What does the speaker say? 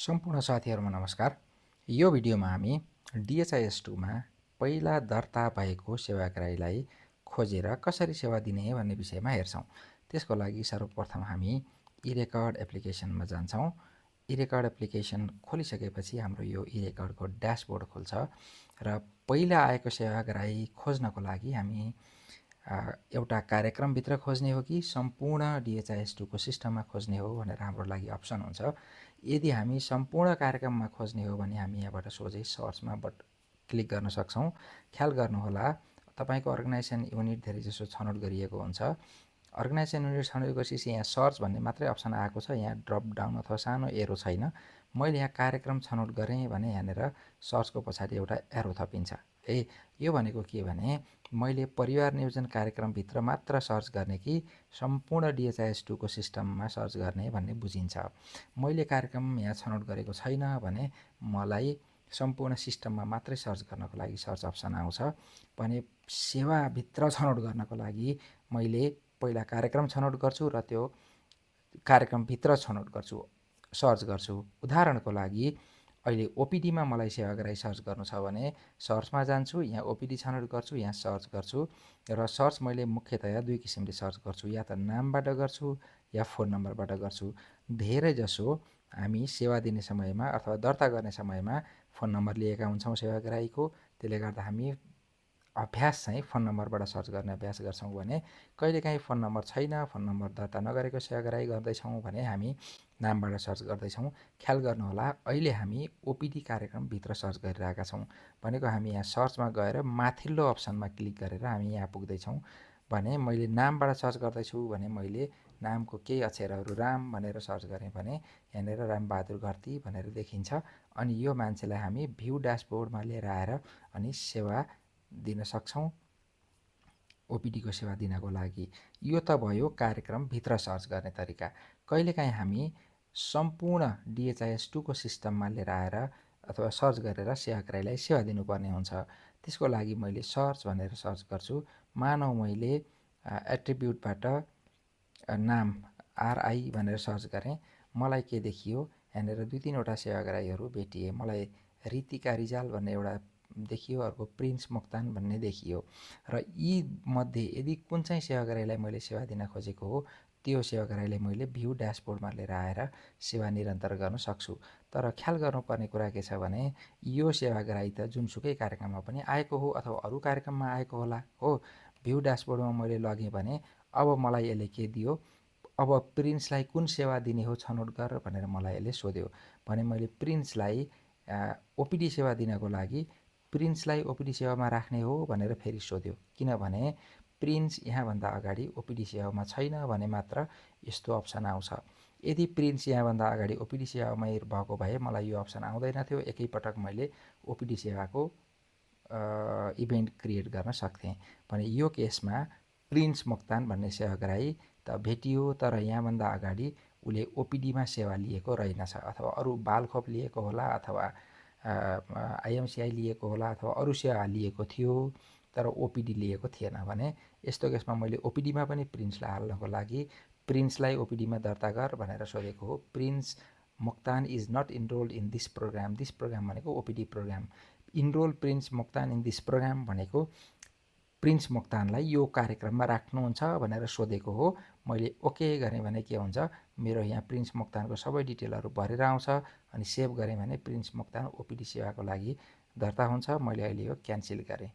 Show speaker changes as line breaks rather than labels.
सम्पूर्ण साथीहरुमा नमस्कार। यो भिडियोमा हामी DHIS2 मा पहिला दर्ता भएको सेवाग्राहीलाई खोजेर कसरी सेवा दिने भन्ने विषयमा हेर्छौं। त्यसको लागि सर्वप्रथम हामी ई-रेकर्ड एप्लिकेसनमा जान्छौं। ई-रेकर्ड एप्लिकेसन खोलिसकेपछि हाम्रो यो ई-रेकर्डको ड्याशबोर्ड खुल्छ र पहिला आएको सेवाग्राही खोज्नको लागि हामी एउटा कार्यक्रमभित्र खोज्ने हो कि सम्पूर्ण DHIS2 को सिस्टममा खोज्ने हो भनेर हाम्रो लागि अप्सन हुन्छ। यदि हामी सम्पूर्ण कार्यक्रममा खोज्ने हो भने हामी यहाँबाट सोझै सर्चमा क्लिक गर्न सक्छौं। ख्याल गर्नुहोला तपाईको अर्गनाइजेसन युनिट धेरैजसो छनौट गरिएको हुन्छ। अर्गनाइजेसन युनिट छनौट गरेपछि यहाँ सर्च भन्ने मात्रै अप्सन आएको छ। यहाँ ड्रप डाउन अथवा सानो एरो छैन। मैले यहाँ कार्यक्रम छनौट गरेँ भने यहाँनिर सर्चको पछाडि एउटा एरो थपिन्छ। यो भनेको के भने मैले परिवार नियोजन कार्यक्रमभित्र मात्र सर्च गर्ने कि सम्पूर्ण DHIS2 को सिस्टममा सर्च गर्ने भन्ने बुझिन्छ। मैले कार्यक्रम यहाँ छनौट गरेको छैन भने मलाई सम्पूर्ण सिस्टममा मात्रै सर्च गर्नको लागि सर्च अप्सन आउँछ भने सेवाभित्र छनौट गर्नको लागि मैले पहिला कार्यक्रम छनौट गर्छु र त्यो कार्यक्रमभित्र छनौट गर्छु, सर्च गर्छु। उदाहरणको लागि अहिले ओपीडी मा मलाई सेवाग्राही सर्च गर्नु छ भने सर्चमा जान्छु, यहाँ ओपीडी छनौट गर्छु, यहाँ सर्च गर्छु र सर्च मैले मुख्यतया दुई किसिमले सर्च गर्छु, या त नामबाट गर्छु या फोन नम्बरबाट गर्छु। धेरै जसो हामी सेवा दिने समयमा अथवा दर्ता गर्ने समयमा फोन नम्बर लिएका हुन्छौं सेवाग्राहीको, त्यसले गर्दा हामी अभ्यास चाहिँ फोन नम्बरबाट सर्च गर्ने अभ्यास गर्छौं भने कहिलेकाहीँ फोन नम्बर छैन, फोन नम्बर दर्ता नगरेको सेवाग्राही गर्दैछौं भने हामी नामबाट सर्च गर्दैछौं। ख्याल गर्नुहोला अहिले हामी ओपीडी कार्यक्रमभित्र सर्च गरिरहेका छौं भनेको हामी यहाँ सर्चमा गएर माथिल्लो अप्सनमा क्लिक गरेर हामी यहाँ पुग्दैछौं भने मैले नामबाट सर्च गर्दैछु भने मैले नामको केही अक्षरहरू राम भनेर सर्च गरेँ भने यहाँनिर रामबहादुर घरती भनेर देखिन्छ। अनि यो मान्छेलाई हामी भ्यू ड्याशबोर्डमा लिएर आएर अनि सेवा दिन सक्छौं ओपीडी को सेवा दिनको लागि। यो त भयो कार्यक्रमभित्र सर्च गर्ने तरिका। कहिलेकाहीँ हामी सम्पूर्ण DHIS2 को सिस्टममा लिएर आएर अथवा सर्च गरेर सेवाग्राहीलाई सेवा दिनुपर्ने हुन्छ। त्यसको लागि मैले सर्च भनेर सर्च गर्छु। मानौ मैले एट्रिब्युटबाट नाम आरआई भनेर सर्च गरेँ, मलाई के देखियो यहाँनिर दुई तीनवटा सेवाग्राहीहरू भेटिए। मलाई रितिका रिजाल भन्ने एउटा देखियो, अर्को प्रिन्स मोक्तान भन्ने देखियो र यी मध्ये यदि कुन चाहिँ सेवाग्राहीलाई मैले सेवा दिन खोजेको हो त्यो सेवाग्राहीलाई मैले भ्यू ड्याशबोर्डमा लिएर आएर सेवा निरन्तर गर्न सक्छु। तर ख्याल गर्नुपर्ने कुरा के छ भने यो सेवाग्राही त जुनसुकै कार्यक्रममा पनि आएको हो अथवा अरू कार्यक्रममा आएको होला हो। भ्यू ड्याशबोर्डमा मैले लगेँ भने अब मलाई यसले के दियो, अब प्रिन्सलाई कुन सेवा दिने हो छनौट गर भनेर मलाई यसले सोध्यो भने मैले प्रिन्सलाई ओपीडी सेवा दिनको लागि प्रिन्सलाई ओपीडी सेवामा राख्ने हो भनेर फेरि सोध्यो। किनभने प्रिन्स यहाँभन्दा अगाडि ओपीडी सेवामा छैन भने मात्र यस्तो अप्सन आउँछ। यदि प्रिन्स यहाँभन्दा अगाडि ओपीडी सेवामै भएको भए मलाई यो अप्सन आउँदैन थियो। एकैपटक मैले ओपीडी सेवाको इभेन्ट क्रिएट गर्न सक्थेँ भने यो केसमा प्रिन्स मोक्तान भन्ने सेवाग्राही त भेटियो तर यहाँभन्दा अगाडि उले ओपीडीमा सेवा लिएको रहेनछ अथवा अरू बालखोप लिएको होला अथवा आईएमसीआई लिएको होला अथवा अरू सेवा लिएको थियो तर ओपीडी लिएको थिएन भने यस्तो केसमा मैले ओपीडीमा पनि प्रिन्सलाई हाल्नको लागि प्रिन्सलाई ओपीडीमा दर्ता गर भनेर सोधेको हो। Prince Moktan is not enrolled in this programme. This programme भनेको OPD programme. Enrol Prince Moktan in this programme भनेको प्रिन्स मोक्तानलाई यो कार्यक्रममा राख्नुहुन्छ भनेर सोधेको हो। मैले ओके गरेँ भने के हुन्छ, मेरो यहाँ प्रिन्स मोक्तानको सबै डिटेलहरू भरेर आउँछ अनि सेभ गरेँ भने प्रिन्स मोक्तान ओपीडी सेवाको लागि दर्ता हुन्छ। मैले अहिले यो क्यान्सल गरेँ।